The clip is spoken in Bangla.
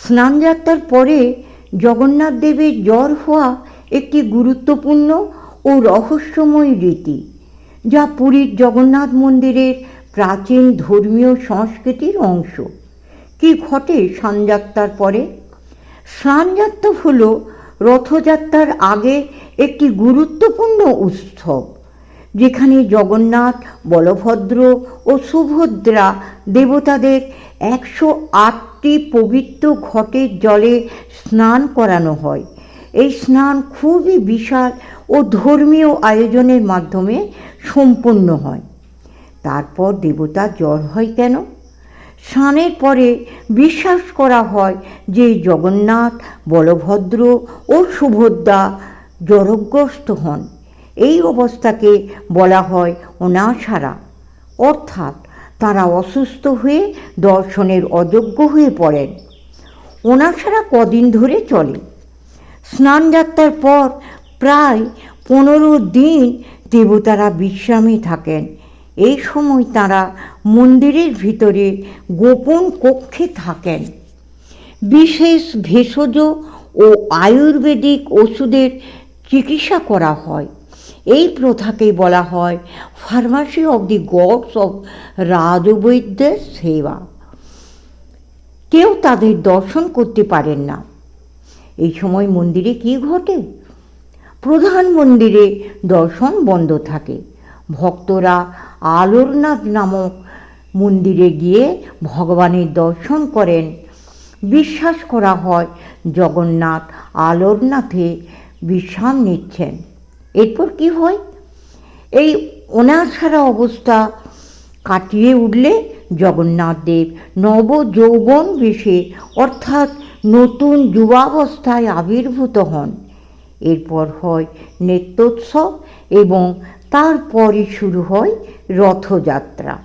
স্নানযাত্রার পরে জগন্নাথ দেবের জ্বর হওয়া একটি গুরুত্বপূর্ণ ও রহস্যময় রীতি, যা পুরীর জগন্নাথ মন্দিরের প্রাচীন ধর্মীয় সংস্কৃতির অংশ। কি ঘটে স্নানযাত্রার পরে? স্নানযাত্রা হল রথযাত্রার আগে একটি গুরুত্বপূর্ণ উৎসব, যেখানে জগন্নাথ, বলভদ্র ও সুভদ্রা দেবতাদের 108টি পবিত্র ঘটের জলে স্নান করানো হয়। এই স্নান খুবই বিশাল ও ধর্মীয় আয়োজনের মাধ্যমে সম্পন্ন হয়। তারপর দেবতার জ্বর হয় কেন? স্নানের পরে বিশ্বাস করা হয় যে জগন্নাথ, বলভদ্র ও সুভদ্রা জ্বরগ্রস্ত হন। এই অবস্থাকে বলা হয় অনাসারা, অর্থাৎ তারা অসুস্থ হয়ে দর্শনের অযোগ্য হয়ে পড়েন। অনাসারা কদিন ধরে চলে? স্নানযাত্রার পর প্রায় 15 দিন দেবতারা বিশ্রামে থাকেন। এই সময় তারা মন্দিরের ভিতরে গোপন কক্ষে থাকেন। বিশেষ ভেষজ ও আয়ুর্বেদিক ওষুধের চিকিৎসা করা হয়। এই প্রথাকে বলা হয় pharmacy of the gods of রাজবৈদ্যের সেবা। কেউ তাদের দর্শন করতে পারেন না। এই সময় মন্দিরে কি ঘটে? প্রধান মন্দিরে দর্শন বন্ধ থাকে। ভক্তরা আলোরনাথ নামক মন্দিরে গিয়ে ভগবানের দর্শন করেন। বিশ্বাস করা হয় জগন্নাথ আলোরনাথে বিশ্রাম নিচ্ছেন। এরপর কি হয়? এই অনাসারা অবস্থা কাটিয়ে উঠলে জগন্নাথ দেব নব যৌবন বেশে, অর্থাৎ নতুন যুবাবস্থায় আবির্ভূত হন। এরপর হয় নেত্রোৎসব এবং তারপরই শুরু হয় রথযাত্রা।